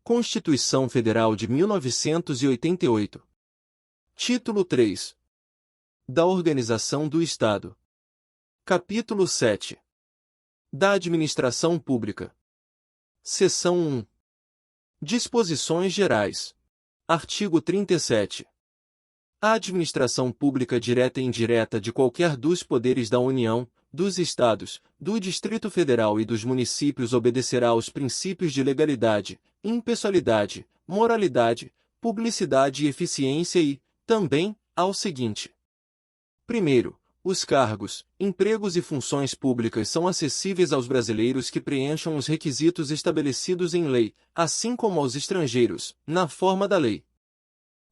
Constituição Federal de 1988. Título 3. Da Organização do Estado. Capítulo 7. Da Administração Pública. Seção 1. Disposições Gerais. Artigo 37. A administração pública direta e indireta de qualquer dos poderes da União, dos Estados, do Distrito Federal e dos municípios obedecerá aos princípios de legalidade, impessoalidade, moralidade, publicidade e eficiência e, também, ao seguinte. Primeiro, os cargos, empregos e funções públicas são acessíveis aos brasileiros que preencham os requisitos estabelecidos em lei, assim como aos estrangeiros, na forma da lei.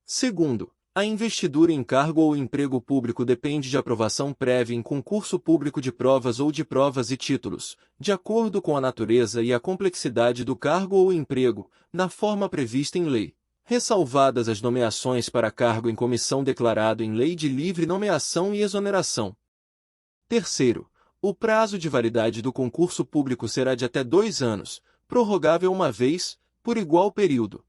Segundo, a investidura em cargo ou emprego público depende de aprovação prévia em concurso público de provas ou de provas e títulos, de acordo com a natureza e a complexidade do cargo ou emprego, na forma prevista em lei, ressalvadas as nomeações para cargo em comissão declarado em lei de livre nomeação e exoneração. Terceiro, o prazo de validade do concurso público será de até 2 anos, prorrogável uma vez, por igual período.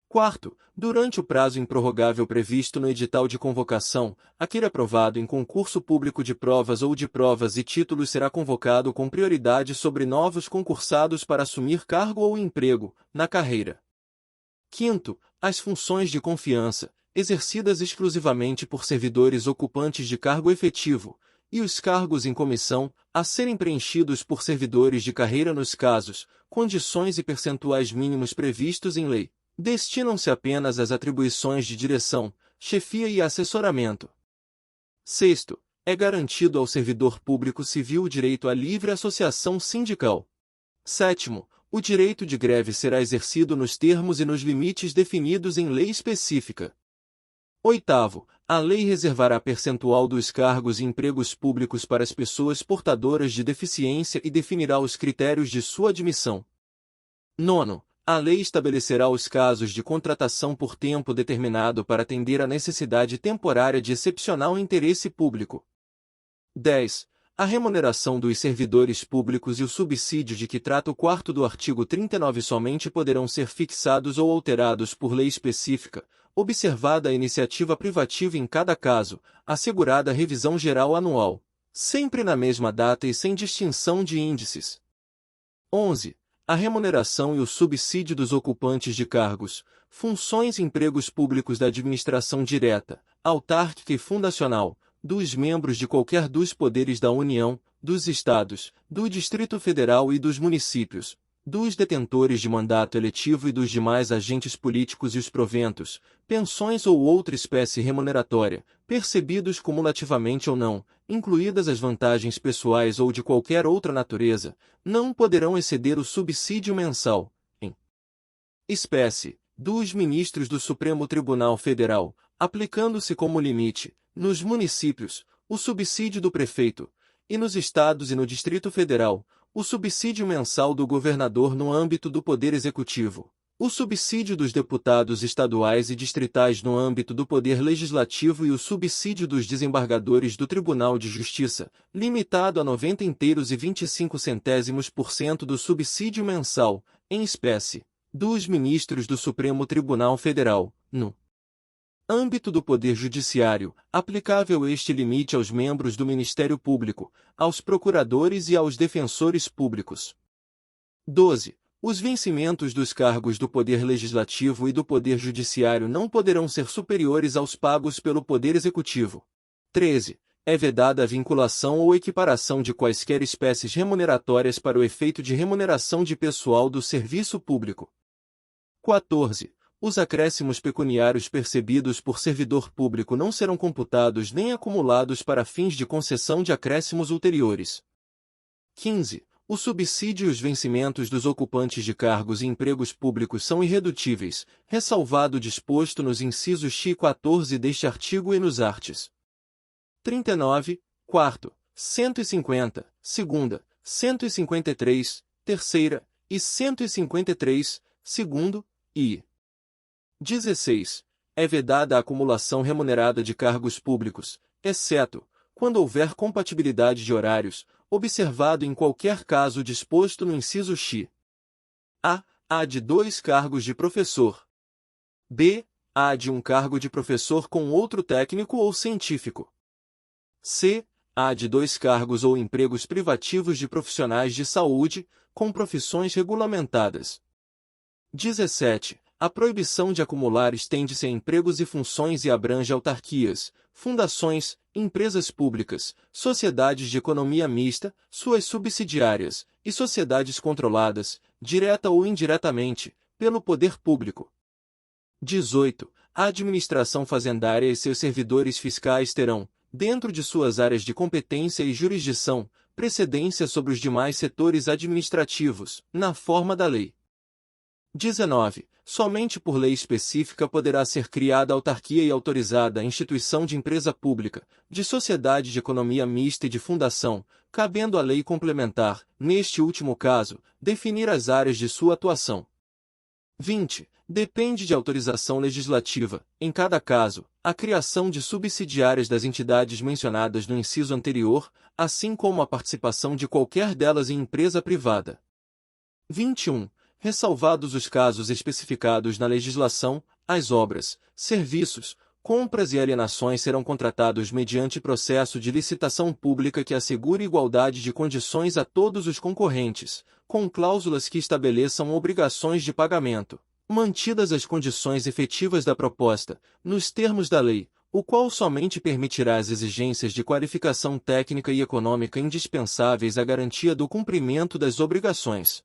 Quarto, durante o prazo improrrogável previsto no edital de convocação, aquele aprovado em concurso público de provas ou de provas e títulos será convocado com prioridade sobre novos concursados para assumir cargo ou emprego, na carreira. Quinto, as funções de confiança, exercidas exclusivamente por servidores ocupantes de cargo efetivo, e os cargos em comissão, a serem preenchidos por servidores de carreira nos casos, condições e percentuais mínimos previstos em lei, destinam-se apenas às atribuições de direção, chefia e assessoramento. Sexto, é garantido ao servidor público civil o direito à livre associação sindical. Sétimo, o direito de greve será exercido nos termos e nos limites definidos em lei específica. Oitavo, a lei reservará percentual dos cargos e empregos públicos para as pessoas portadoras de deficiência e definirá os critérios de sua admissão. Nono, a lei estabelecerá os casos de contratação por tempo determinado para atender à necessidade temporária de excepcional interesse público. 10. A remuneração dos servidores públicos e o subsídio de que trata o 4º do artigo 39 somente poderão ser fixados ou alterados por lei específica, observada a iniciativa privativa em cada caso, assegurada a revisão geral anual, sempre na mesma data e sem distinção de índices. 11. A remuneração e o subsídio dos ocupantes de cargos, funções e empregos públicos da administração direta, autárquica e fundacional, dos membros de qualquer dos poderes da União, dos Estados, do Distrito Federal e dos municípios, dos detentores de mandato eletivo e dos demais agentes políticos e os proventos, pensões ou outra espécie remuneratória, percebidos cumulativamente ou não, incluídas as vantagens pessoais ou de qualquer outra natureza, não poderão exceder o subsídio mensal, em espécie, dos ministros do Supremo Tribunal Federal, aplicando-se como limite, nos municípios, o subsídio do prefeito, e nos estados e no Distrito Federal, o subsídio mensal do governador no âmbito do Poder Executivo, o subsídio dos deputados estaduais e distritais no âmbito do Poder Legislativo e o subsídio dos desembargadores do Tribunal de Justiça, limitado a 90,25% do subsídio mensal, em espécie, dos ministros do Supremo Tribunal Federal, no âmbito do Poder Judiciário, aplicável este limite aos membros do Ministério Público, aos procuradores e aos defensores públicos. 12. Os vencimentos dos cargos do Poder Legislativo e do Poder Judiciário não poderão ser superiores aos pagos pelo Poder Executivo. 13. É vedada a vinculação ou equiparação de quaisquer espécies remuneratórias para o efeito de remuneração de pessoal do serviço público. 14. Os acréscimos pecuniários percebidos por servidor público não serão computados nem acumulados para fins de concessão de acréscimos ulteriores. 15. O subsídio e os vencimentos dos ocupantes de cargos e empregos públicos são irredutíveis, ressalvado o disposto nos incisos X e 14 deste artigo e nos arts. 39, 4º, 150, 2ª, 153, 3ª e 153, 2º, e 16. É vedada a acumulação remunerada de cargos públicos, exceto, quando houver compatibilidade de horários, observado em qualquer caso disposto no inciso X. A. A de 2 cargos de professor. B. A de um cargo de professor com outro técnico ou científico. C. A de 2 cargos ou empregos privativos de profissionais de saúde, com profissões regulamentadas. 17. A proibição de acumular estende-se a empregos e funções e abrange autarquias, fundações, empresas públicas, sociedades de economia mista, suas subsidiárias, e sociedades controladas, direta ou indiretamente, pelo poder público. 18. A administração fazendária e seus servidores fiscais terão, dentro de suas áreas de competência e jurisdição, precedência sobre os demais setores administrativos, na forma da lei. 19. Somente por lei específica poderá ser criada autarquia e autorizada a instituição de empresa pública, de sociedade de economia mista e de fundação, cabendo à lei complementar, neste último caso, definir as áreas de sua atuação. 20. Depende de autorização legislativa, em cada caso, a criação de subsidiárias das entidades mencionadas no inciso anterior, assim como a participação de qualquer delas em empresa privada. 21. Ressalvados os casos especificados na legislação, as obras, serviços, compras e alienações serão contratados mediante processo de licitação pública que assegure igualdade de condições a todos os concorrentes, com cláusulas que estabeleçam obrigações de pagamento, mantidas as condições efetivas da proposta, nos termos da lei, o qual somente permitirá as exigências de qualificação técnica e econômica indispensáveis à garantia do cumprimento das obrigações.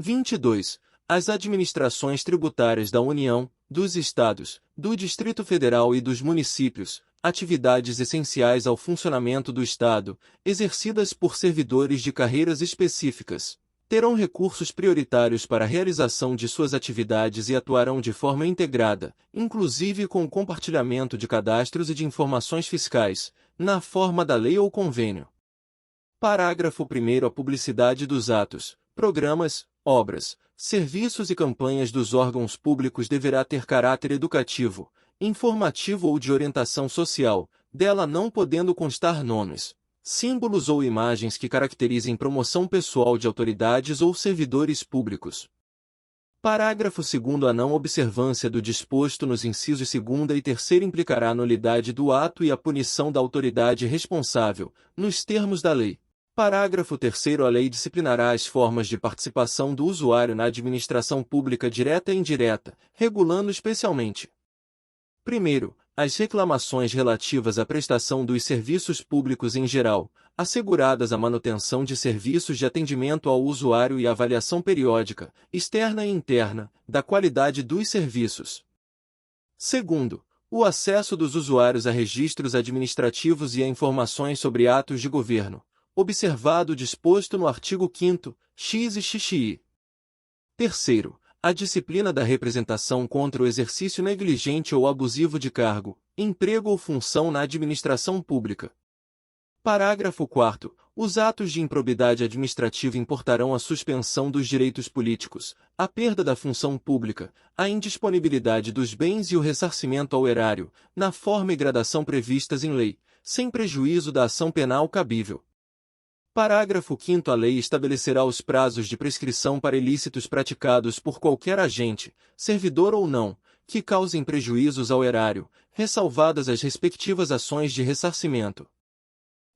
22. As administrações tributárias da União, dos Estados, do Distrito Federal e dos municípios, atividades essenciais ao funcionamento do Estado, exercidas por servidores de carreiras específicas, terão recursos prioritários para a realização de suas atividades e atuarão de forma integrada, inclusive com o compartilhamento de cadastros e de informações fiscais, na forma da lei ou convênio. Parágrafo 1º. A publicidade dos atos, programas, obras, serviços e campanhas dos órgãos públicos deverá ter caráter educativo, informativo ou de orientação social, dela não podendo constar nomes, símbolos ou imagens que caracterizem promoção pessoal de autoridades ou servidores públicos. Parágrafo 2º. A não observância do disposto nos incisos 2º e 3º implicará a nulidade do ato e a punição da autoridade responsável, nos termos da lei. Parágrafo 3º. A lei disciplinará as formas de participação do usuário na administração pública direta e indireta, regulando especialmente: 1º, as reclamações relativas à prestação dos serviços públicos em geral, asseguradas a manutenção de serviços de atendimento ao usuário e avaliação periódica, externa e interna, da qualidade dos serviços. 2º, o acesso dos usuários a registros administrativos e a informações sobre atos de governo, observado o disposto no artigo 5º, x e xi. 3º, a disciplina da representação contra o exercício negligente ou abusivo de cargo, emprego ou função na administração pública. Parágrafo 4º. Os atos de improbidade administrativa importarão a suspensão dos direitos políticos, a perda da função pública, a indisponibilidade dos bens e o ressarcimento ao erário, na forma e gradação previstas em lei, sem prejuízo da ação penal cabível. Parágrafo 5º. A lei estabelecerá os prazos de prescrição para ilícitos praticados por qualquer agente, servidor ou não, que causem prejuízos ao erário, ressalvadas as respectivas ações de ressarcimento.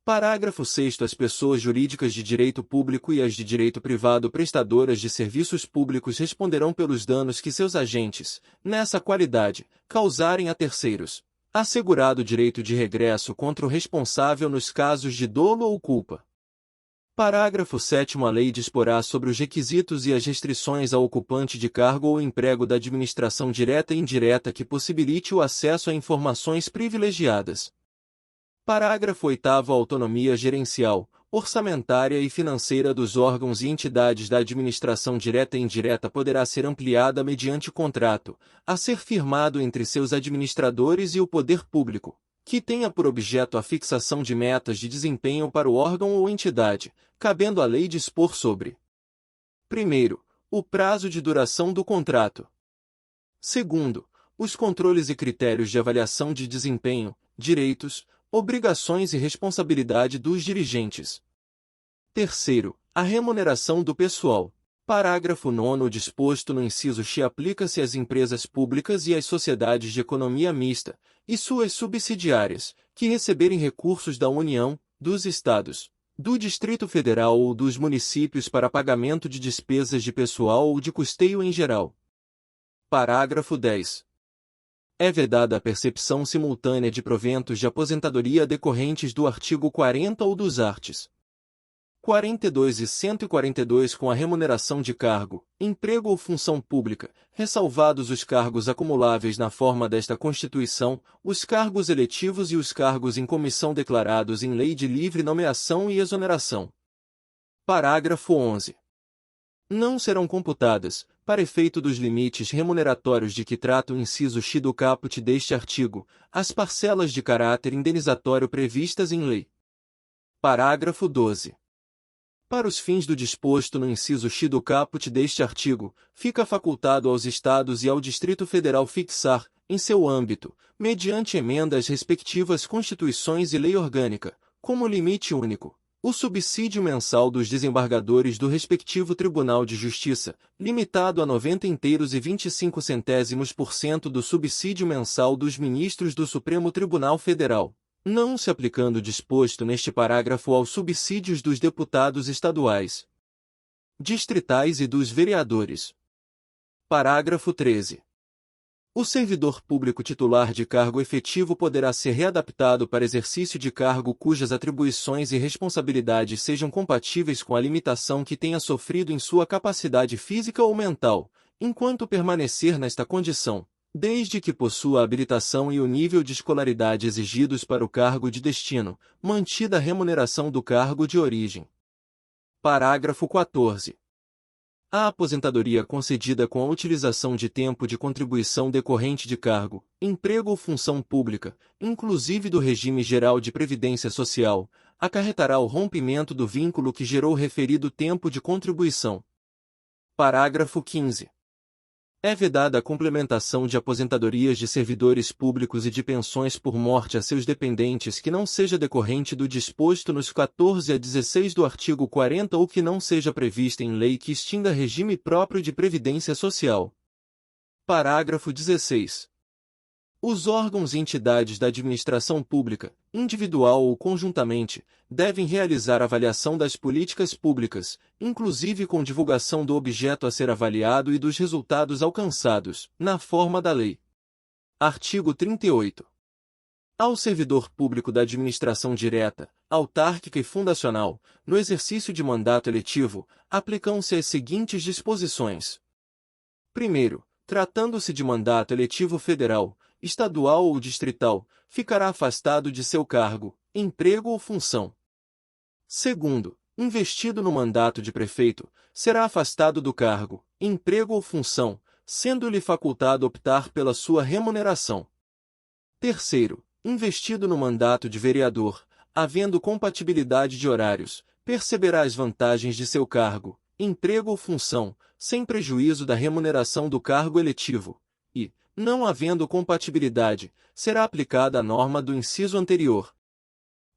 Parágrafo 6º. As pessoas jurídicas de direito público e as de direito privado prestadoras de serviços públicos responderão pelos danos que seus agentes, nessa qualidade, causarem a terceiros, assegurado o direito de regresso contra o responsável nos casos de dolo ou culpa. Parágrafo 7º. A lei disporá sobre os requisitos e as restrições ao ocupante de cargo ou emprego da administração direta e indireta que possibilite o acesso a informações privilegiadas. Parágrafo 8º. A autonomia gerencial, orçamentária e financeira dos órgãos e entidades da administração direta e indireta poderá ser ampliada mediante contrato, a ser firmado entre seus administradores e o poder público, que tenha por objeto a fixação de metas de desempenho para o órgão ou entidade, cabendo à lei dispor sobre: 1º, o prazo de duração do contrato. 2º, os controles e critérios de avaliação de desempenho, direitos, obrigações e responsabilidade dos dirigentes. 3º, a remuneração do pessoal. Parágrafo 9º. O disposto no inciso X aplica-se às empresas públicas e às sociedades de economia mista, e suas subsidiárias, que receberem recursos da União, dos Estados, do Distrito Federal ou dos municípios para pagamento de despesas de pessoal ou de custeio em geral. Parágrafo 10. É vedada a percepção simultânea de proventos de aposentadoria decorrentes do artigo 40 ou dos arts. 42 e 142 com a remuneração de cargo, emprego ou função pública, ressalvados os cargos acumuláveis na forma desta Constituição, os cargos eletivos e os cargos em comissão declarados em lei de livre nomeação e exoneração. Parágrafo 11. Não serão computadas, para efeito dos limites remuneratórios de que trata o inciso X do caput deste artigo, as parcelas de caráter indenizatório previstas em lei. Parágrafo 12. Para os fins do disposto no inciso X do caput deste artigo, fica facultado aos Estados e ao Distrito Federal fixar, em seu âmbito, mediante emenda às respectivas Constituições e lei orgânica, como limite único, o subsídio mensal dos desembargadores do respectivo Tribunal de Justiça, limitado a 90,25% do subsídio mensal dos ministros do Supremo Tribunal Federal, não se aplicando o disposto neste parágrafo aos subsídios dos deputados estaduais, distritais e dos vereadores. Parágrafo 13. O servidor público titular de cargo efetivo poderá ser readaptado para exercício de cargo cujas atribuições e responsabilidades sejam compatíveis com a limitação que tenha sofrido em sua capacidade física ou mental, enquanto permanecer nesta condição, desde que possua a habilitação e o nível de escolaridade exigidos para o cargo de destino, mantida a remuneração do cargo de origem. Parágrafo 14. A aposentadoria concedida com a utilização de tempo de contribuição decorrente de cargo, emprego ou função pública, inclusive do regime geral de previdência social, acarretará o rompimento do vínculo que gerou o referido tempo de contribuição. Parágrafo 15. É vedada a complementação de aposentadorias de servidores públicos e de pensões por morte a seus dependentes que não seja decorrente do disposto nos 14 a 16 do artigo 40 ou que não seja prevista em lei que extinga regime próprio de previdência social. Parágrafo 16. Os órgãos e entidades da administração pública, individual ou conjuntamente, devem realizar avaliação das políticas públicas, inclusive com divulgação do objeto a ser avaliado e dos resultados alcançados, na forma da lei. Artigo 38. Ao servidor público da administração direta, autárquica e fundacional, no exercício de mandato eletivo, aplicam-se as seguintes disposições. Primeiro, tratando-se de mandato eletivo federal, estadual ou distrital, ficará afastado de seu cargo, emprego ou função. Segundo, investido no mandato de prefeito, será afastado do cargo, emprego ou função, sendo-lhe facultado optar pela sua remuneração. Terceiro, investido no mandato de vereador, havendo compatibilidade de horários, perceberá as vantagens de seu cargo, emprego ou função, sem prejuízo da remuneração do cargo eletivo, e, não havendo compatibilidade, será aplicada a norma do inciso anterior.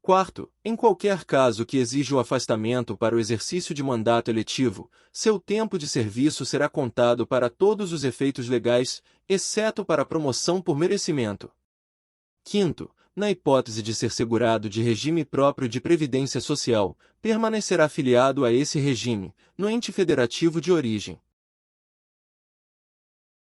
Quarto, em qualquer caso que exija o afastamento para o exercício de mandato eletivo, seu tempo de serviço será contado para todos os efeitos legais, exceto para promoção por merecimento. Quinto, na hipótese de ser segurado de regime próprio de previdência social, permanecerá afiliado a esse regime, no ente federativo de origem.